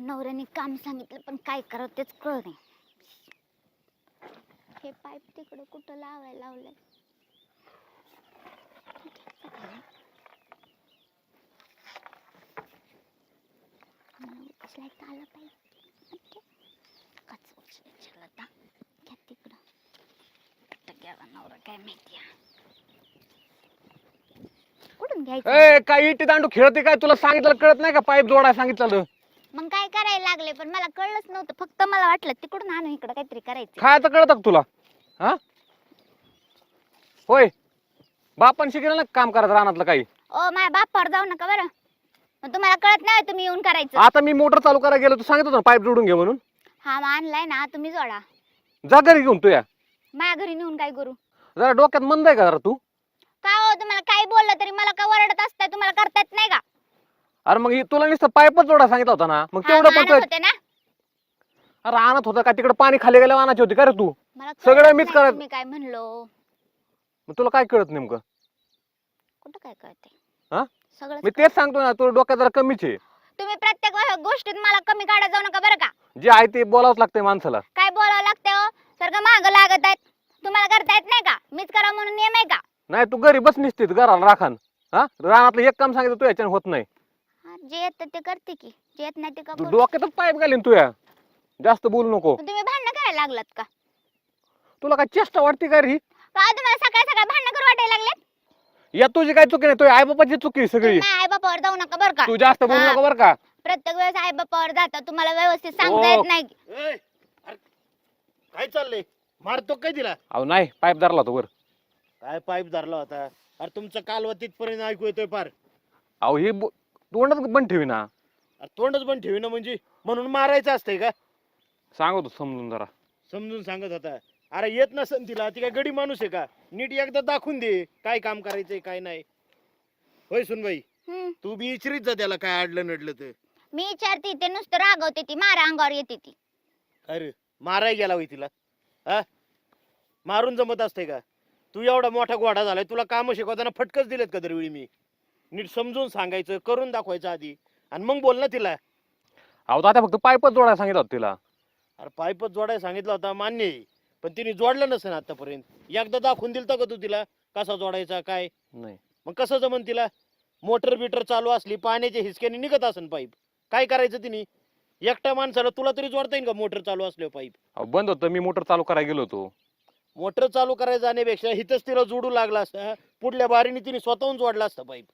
नवऱ्याने काम सांगितलं पण काय करावं तेच कळ नाही. हे पाईप तिकडे कुठं लावायला लावलंय. उचलायचं आलं पाहिजे. कच उचलायचं आता. घ्या तिकडं. कुठं गेला नवरा काय माहिती. कुठून घ्यायचं? ए काय इटी दांडू खेळते काय? तुला सांगितलं कळत नाही का? पाईप जोडाय सांगितलं. मग काय करायला लागले पण मला कळलंच नव्हतं. फक्त मला वाटलं तिकडून आणून इकडं काहीतरी करायचं. खायचं कळत का तुला? हा होय, बापान शिकलं ना काम करायचं रानातलं काही. ओ माझ्या बापावर जाऊ नका बरं. मग तुम्हाला कळत नाही तुम्ही येऊन करायचं. आता मी मोटर चालू करायला गेलो, तू सांगितलं ना पाईप जोडून घे म्हणून. हा मग आणलाय ना तुम्ही जोडा. जा घरी घेऊन तू. या माझ्या घरी नेऊन काय करू? जरा डोक्यात मंद आहे का जरा तू? का हो तुम्हाला काही बोललं तरी मला का वरडत असताय? तुम्हाला करता येत नाही का? अरे मग तुला नुसतं पाईपच जोडा सांगितलं होता ना, मग हा, तेवढं आणत पण होते ना. अरे आणत होता का? तिकडे पाणी खाली गेल्या आणायची होती का रे तू? मला सगळं कळत मीच नाही करत. तुम्ही काय म्हणलो. मग तुला काय कळत नेमकं? कुठं काय कळते? हा सगळं मी तेच सांगतो ना, तुला डोक्यात जरा कमीच आहे. तुम्ही प्रत्येक गोष्टीत मला कमी काढत जाऊ नका बरं का. जे आहे ते बोलावंच लागतंय माणसाला. काय बोलावं लागतंय हो? सारखं मागं लागत आहेत. तुम्हाला करता येत नाही का? मीच करा म्हणून नियम आहे का? नाही तू घरी बस निसतीत घराला राखान. हा रानातलं एक काम सांगितलं तू याच्याने होत नाही. हा, जे येतं ते करते की, जे येत नाही ते का तू करू? डोक्यातच पाईप घालीन तू. या जास्त बोलू नको. तुम्ही भांडणं करायला लागलात का? तुला काय चेष्टा वाटते का रे? का तुम्हाला सकाळ सकाळ भांडणं करू वाटायला लागलेत? या तुझी काय चुकी नाही, तुझ्या आई बापाची चुकी आहे सगळी. तुम्ही आई बापावर जाऊ नका बरं का. तू जास्त बोलू हा. नको बरं का. प्रत्येक वेळेस आई बापावर जाता तुम्हाला व्यवस्थित सांगता येत नाही. काय चाललंय? मारतो काय तिला? अहो नाही, पाईप धरला तो वर. काय पाईप धरला होता? अरे तुमचं कालवा तिथपर्यंत ऐकू येतोय पार. अहो हे तोंडच बंद ठेवी ना. अरे तोंडच पण ठेवी ना, म्हणजे म्हणून मारायचं असतंय का? सांगतो समजून जरा. समजून सांगत होता. अरे येत नसन तिला, ती काय गडी माणूस आहे का? नीट एकदा दाखवून दे काय काम करायचंय काय नाही. होय सुनबाई, हम्म. तू बी इचरीत जा त्याला काय अडलं नडलं तर. मी विचारते ते नुसतं रागवते ती मारा अंगावर येते ती. अरे माराय गेला होय तिला? हा मारून जमत असते का? तू एवढा मोठा घोडा झालाय, तुला काम शिकवताना फटकच दिलेत का दरवेळी मी? नीट समजून सांगायचं, करून दाखवायचं आधी, आणि मग बोल ना तिला. अहो आता फक्त पाईपच जोडायला सांगितलं होतं तिला. अरे पाईपच जोडायला सांगितलं होता मान्य आहे, पण तिने जोडलं नसेल आतापर्यंत. एकदा दाखवून दिलता का तू तिला कसा जोडायचा काय? नाही मग कसं जमन तिला? मोटर बिटर चालू असली पाण्याच्या हिसक्याने निघत असेल पाईप, काय करायचं तिने? एकट्या माणसाला तुला तरी जोडता येईल का मोटर चालू असल्यावर पाईप? अहो बंद होतं, मी मोटर चालू करायला गेलो होतो. मोटर चालू करायला जाण्यापेक्षा हिथंच तिला जोडू लागला असता, पुढल्या बारीने तिने स्वतःहून जोडला असता पाईप.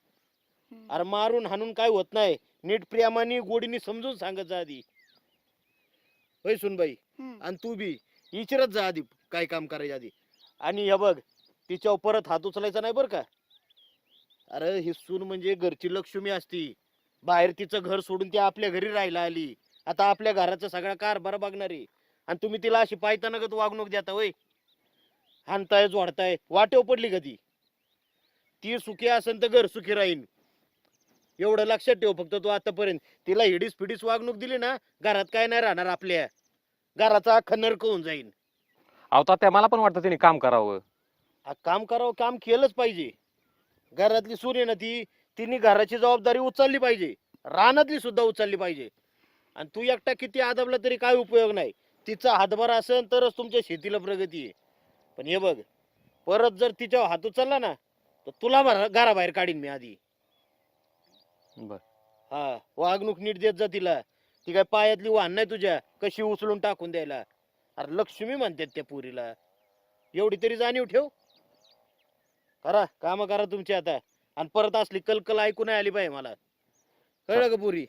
अरे मारून हाणून काय होत नाही, नीट प्रेमाने गोडीने समजून सांगत जा आधी. होय सुनबाई, आणि तू बी इचरत जा आधी काय काम करायचं आधी. आणि हे बघ, तिच्यावर परत हात उचलायचा नाही बरं का. अरे ही सून म्हणजे घरची लक्ष्मी असती. बाहेर तिचं घर सोडून ती आपल्या घरी राहायला आली, आता आपल्या घराचा सगळा कारभार बघणारी, आणि तुम्ही तिला अशी पायतानागत वागणूक देता होय? हाणताय जोडताय, वाटेव पडली का ती? ती सुखी असेल तर घर सुखी राहीन, एवढं लक्षात ठेव फक्त तू. आतापर्यंत तिला हिडीस फिडीस वागणूक दिली ना, घरात काय नाही राहणार, आपल्या घराचा अख्खा नरक होऊन जाईन. अहो तात्या मला पण वाटतं तिने काम करावं. काम करावं, काम केलंच पाहिजे. घरातली सून आहे ना ती, तिने घराची जबाबदारी उचलली पाहिजे, रानातली सुद्धा उचलली पाहिजे. आणि तू एकटा किती आदबला तरी काय उपयोग नाही. तिचा हातभार असेल तरच तुमच्या शेतीला प्रगती आहे. पण हे बघ, परत जर तिच्यावर हात उचलला ना, तर तुला घराबाहेर काढीन मी आधी. बर हा, वागणूक नीट देत जा तिला. ती काय पायातली वाहन नाही तुझ्या कशी उचलून टाकून द्यायला. अरे लक्ष्मी म्हणतात त्या पुरीला, एवढी तरी जाणीव ठेव. करा काम करा तुमची आता, आणि परत असली कलकल ऐकू नाही आली पाहिजे मला, कळलं का पुरी?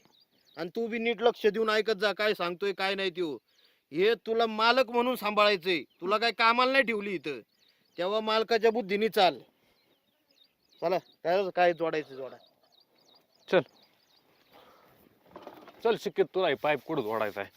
आणि तू बी नीट लक्ष देऊन ऐकत जा काय सांगतोय काय नाही. त्यो हे तुला मालक म्हणून सांभाळायचंय, तुला काय कामाला नाही ठेवली इथं, तेव्हा मालकाच्या बुद्धीने चाल. चला काय जोडायचं जोडा. चल चल शिकेत तुला पाईप कुठं जोडायचा आहे.